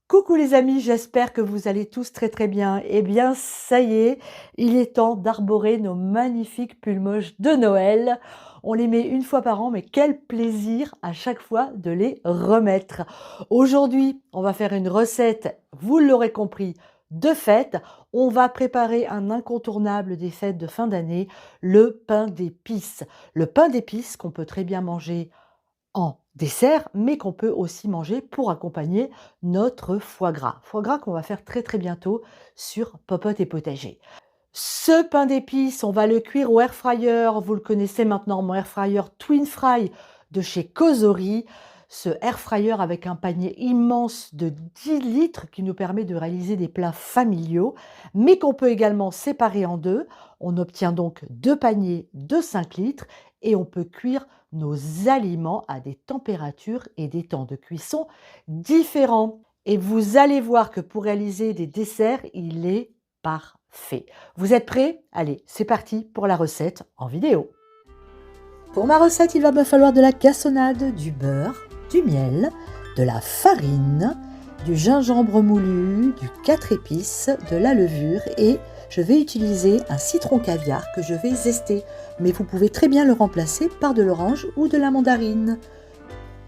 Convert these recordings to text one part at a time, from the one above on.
Coucou les amis, j'espère que vous allez tous très très bien. Eh bien, ça y est, il est temps d'arborer nos magnifiques pulls moches de Noël. On les met une fois par an, mais quel plaisir à chaque fois de les remettre. Aujourd'hui, on va faire une recette, vous l'aurez compris, de fête. On va préparer un incontournable des fêtes de fin d'année, le pain d'épices. Le pain d'épices qu'on peut très bien manger en dessert, mais qu'on peut aussi manger pour accompagner notre foie gras. Foie gras qu'on va faire très très bientôt sur Popote et Potager. Ce pain d'épices, on va le cuire au air fryer. Vous le connaissez maintenant, mon air fryer Twin Fry de chez Cosori. Ce air fryer avec un panier immense de 10 litres qui nous permet de réaliser des plats familiaux, mais qu'on peut également séparer en deux. On obtient donc deux paniers de 5 litres et on peut cuire nos aliments à des températures et des temps de cuisson différents. Et vous allez voir que pour réaliser des desserts, il est parfait. Vous êtes prêts? Allez, c'est parti pour la recette en vidéo. Pour ma recette, il va me falloir de la cassonade, du beurre, du miel, de la farine, du gingembre moulu, du 4 épices, de la levure et je vais utiliser un citron caviar que je vais zester. Mais vous pouvez très bien le remplacer par de l'orange ou de la mandarine.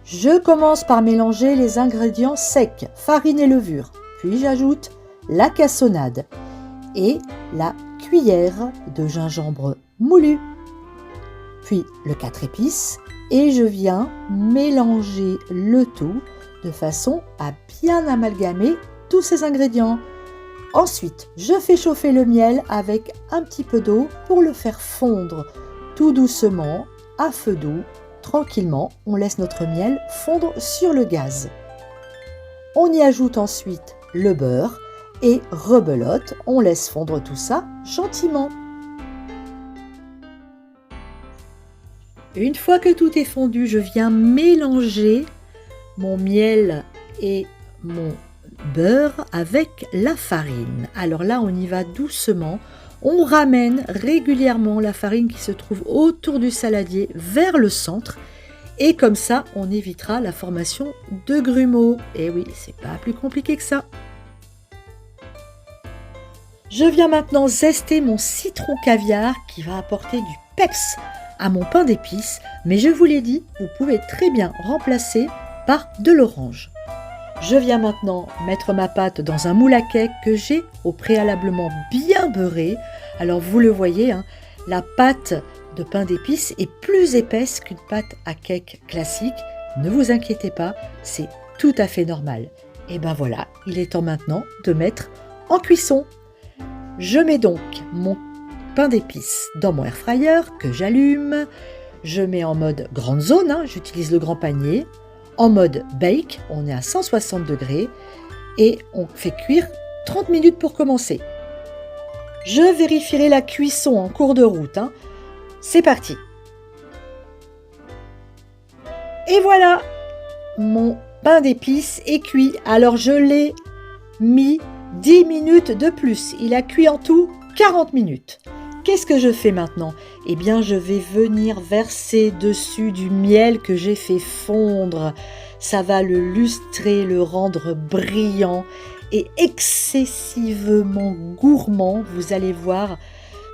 Je commence par mélanger les ingrédients secs, farine et levure. Puis j'ajoute la cassonade et la cuillère de gingembre moulu. Puis le 4 épices et je viens mélanger le tout de façon à bien amalgamer tous ces ingrédients. Ensuite, je fais chauffer le miel avec un petit peu d'eau pour le faire fondre tout doucement, à feu doux, tranquillement. On laisse notre miel fondre sur le gaz. On y ajoute ensuite le beurre et rebelote. On laisse fondre tout ça gentiment. Une fois que tout est fondu, je viens mélanger mon miel et mon beurre avec la farine. Alors là, on y va doucement. On ramène régulièrement la farine qui se trouve autour du saladier vers le centre. Et comme ça, on évitera la formation de grumeaux. Et oui, c'est pas plus compliqué que ça. Je viens maintenant zester mon citron caviar qui va apporter du peps à mon pain d'épices. Mais je vous l'ai dit, vous pouvez très bien remplacer par de l'orange. Je viens maintenant mettre ma pâte dans un moule à cake que j'ai au préalablement bien beurré. Alors vous le voyez, hein, la pâte de pain d'épices est plus épaisse qu'une pâte à cake classique. Ne vous inquiétez pas, c'est tout à fait normal. Et ben voilà, il est temps maintenant de mettre en cuisson. Je mets donc mon pain d'épices dans mon air fryer que j'allume. Je mets en mode grande zone, hein, j'utilise le grand panier. En mode bake, on est à 160 degrés et on fait cuire 30 minutes pour commencer. Je vérifierai la cuisson en cours de route. Hein. C'est parti. Et voilà, mon pain d'épices est cuit. Alors je l'ai mis 10 minutes de plus. Il a cuit en tout 40 minutes. Qu'est-ce que je fais maintenant? Eh bien, je vais venir verser dessus du miel que j'ai fait fondre. Ça va le lustrer, le rendre brillant et excessivement gourmand. Vous allez voir,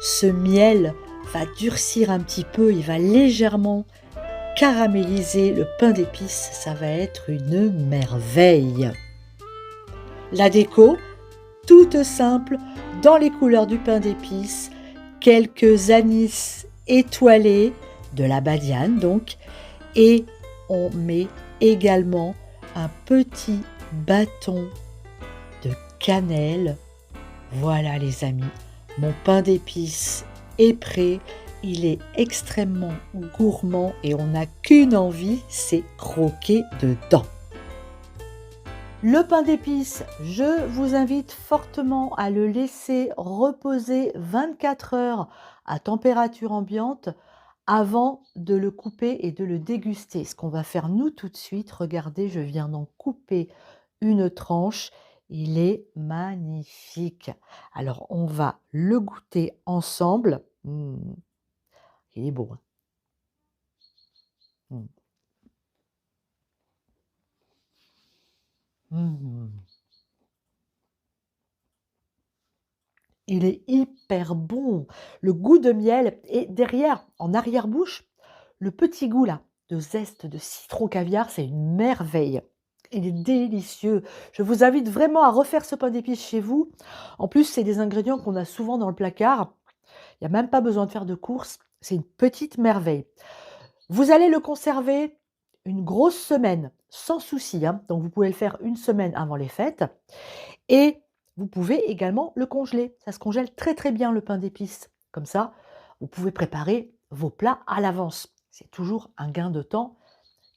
ce miel va durcir un petit peu, il va légèrement caraméliser le pain d'épices. Ça va être une merveille. La déco, toute simple, dans les couleurs du pain d'épices. Quelques anis étoilés, de la badiane donc, et on met également un petit bâton de cannelle. Voilà les amis, mon pain d'épices est prêt, il est extrêmement gourmand et on n'a qu'une envie, c'est croquer dedans. Le pain d'épices, je vous invite fortement à le laisser reposer 24 heures à température ambiante avant de le couper et de le déguster. Ce qu'on va faire nous tout de suite, regardez, je viens d'en couper une tranche. Il est magnifique. Alors, on va le goûter ensemble. Il est beau. Hein. Mmh. Il est hyper bon. Le goût de miel et derrière, en arrière-bouche, le petit goût là de zeste de citron caviar, c'est une merveille. Il est délicieux. Je vous invite vraiment à refaire ce pain d'épices chez vous. En plus, c'est des ingrédients qu'on a souvent dans le placard. Il y a même pas besoin de faire de courses. C'est une petite merveille. Vous allez le conserver une grosse semaine, sans souci, hein. Donc vous pouvez le faire une semaine avant les fêtes et vous pouvez également le congeler. Ça se congèle très, très bien le pain d'épices. Comme ça, vous pouvez préparer vos plats à l'avance. C'est toujours un gain de temps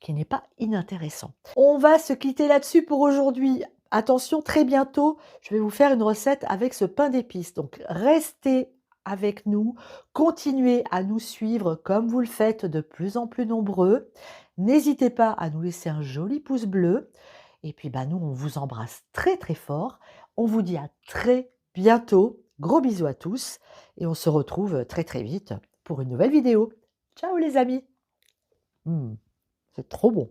qui n'est pas inintéressant. On va se quitter là-dessus pour aujourd'hui. Attention, très bientôt, je vais vous faire une recette avec ce pain d'épices. Donc, restez avec nous, continuez à nous suivre comme vous le faites de plus en plus nombreux. N'hésitez pas à nous laisser un joli pouce bleu. Et puis, bah, nous, on vous embrasse très, très fort. On vous dit à très bientôt. Gros bisous à tous. Et on se retrouve très, très vite pour une nouvelle vidéo. Ciao les amis. Mmh. C'est trop bon.